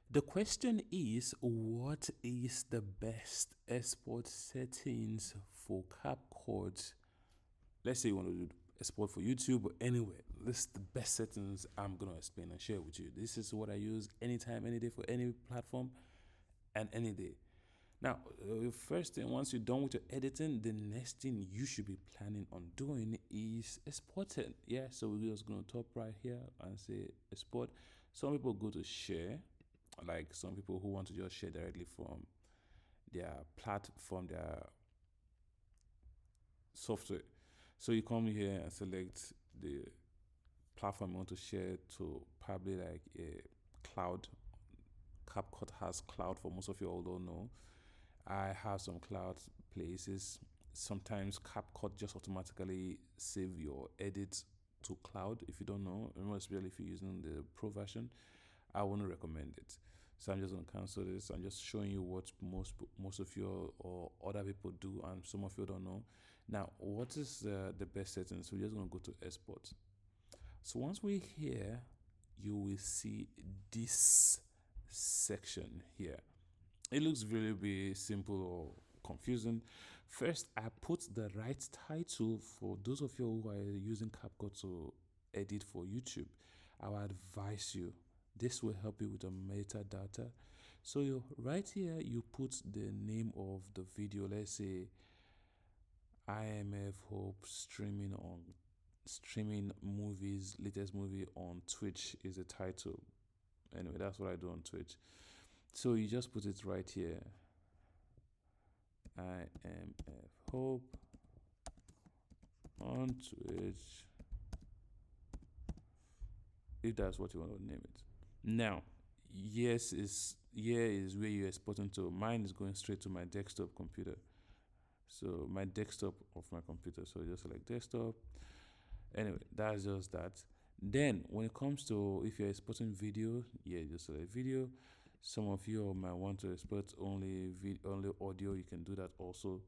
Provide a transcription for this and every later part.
The question is, what is the best export settings for CapCut? Let's say you want to do export for YouTube or anywhere. This is the best settings I'm going to explain and share with you. This is what I use anytime, any day for any platform and any day. Now, first thing, once you're done with your editing, the next thing you should be planning on doing is exporting. Yeah, so we're just going to top right here and say export. Some people go to share, like some people who want to just share directly from their platform, their software. So you come here and select the platform you want to share to, probably like a cloud. CapCut has cloud for most of you all don't know. I have some cloud places. Sometimes CapCut just automatically save your edits to cloud. If you don't know, especially if you're using the pro version, I wouldn't recommend it. So I'm just gonna cancel this. I'm just showing you what most of you or other people do, and some of you don't know. Now, what is the best settings? We're just gonna go to export. So once we're here, you will see this section here. It looks really simple or confusing. First, I put the right title for those of you who are using CapCut to edit for YouTube. I would advise you. This will help you with the metadata. So you right here, you put the name of the video. Let's say IMF Hope streaming movies, latest movie on Twitch is the title. Anyway, that's what I do on Twitch. So you just put it right here. IMF Hope on Twitch, if that's what you want to name it. Now, here is where you're exporting to. Mine is going straight to my desktop computer. So my desktop of my computer. So just select desktop. Anyway, that's just that. Then when it comes to if you're exporting video, just select video. Some of you might want to export only audio. You can do that also.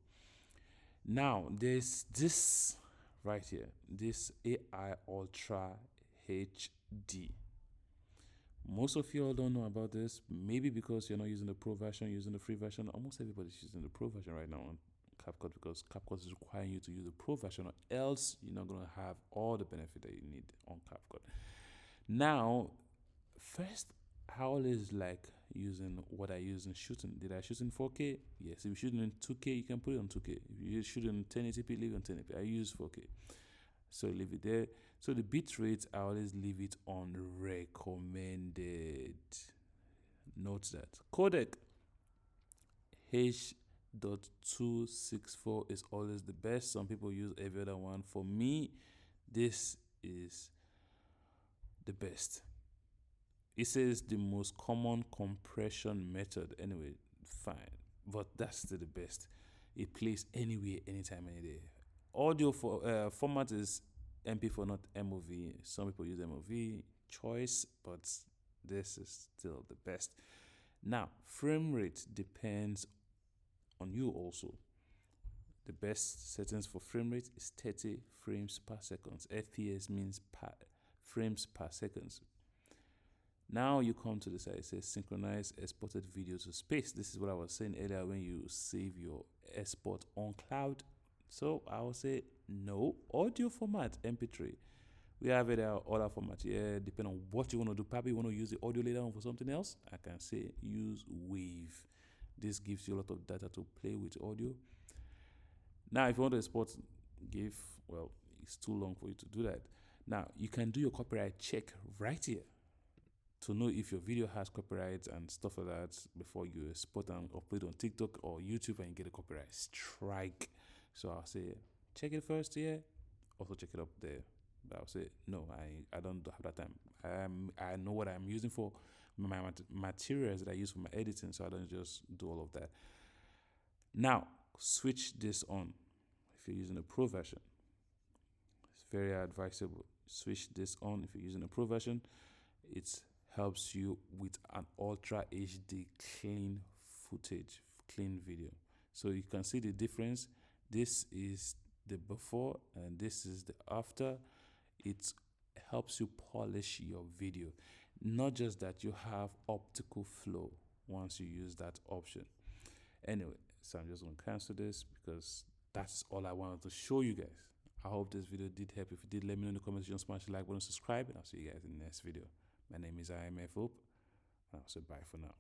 Now there's this right here, this AI Ultra HD. Most of you all don't know about this, maybe because you're not using the pro version, using the free version. Almost everybody's using the pro version right now on CapCut, because CapCut is requiring you to use the pro version, or else you're not going to have all the benefit that you need on CapCut. Now, first, I always like using what I use in shooting. Did I shoot in 4K? Yes. If you're shooting in 2K, you can put it on 2K. If you're shooting in 1080p, leave it on 1080p. I use 4K. So leave it there. So the bit rate, I always leave it on recommended. Note that. Codec H.264 is always the best. Some people use every other one. For me, this is the best. It says the most common compression method. Anyway, fine. But that's still the best. It plays anywhere, anytime, any day. Audio for format is MP4, not MOV. Some people use MOV choice, but this is still the best. Now, frame rate depends on you also. The best settings for frame rate is 30 frames per second. FPS means frames per second. Now you come to the side, it says synchronize exported video to space. This is what I was saying earlier when you save your export on cloud. So I will say no. Audio format, MP3. We have it other format here, depending on what you want to do. Probably you want to use the audio later on for something else. I can say use Wave. This gives you a lot of data to play with audio. Now, if you want to export GIF, well, it's too long for you to do that. Now, you can do your copyright check right here to know if your video has copyright and stuff like that before you export and upload on TikTok or YouTube and you get a copyright strike. So I'll say check it first here, also check it up there. But I'll say no, I don't have that time. I know what I'm using for my materials that I use for my editing, so I don't just do all of that. Now switch this on. If you're using a pro version, it's very advisable. Switch this on if you're using a pro version. It helps you with an ultra HD clean footage, clean video. So you can see the difference. This is the before and this is the after. It helps you polish your video. Not just that, you have optical flow once you use that option. Anyway, so I'm just going to cancel this because that's all I wanted to show you guys. I hope this video did help. If it did, let me know in the comments. Don't smash the like button, subscribe, and I'll see you guys in the next video. My name is IMF Hope, and I'll say bye for now.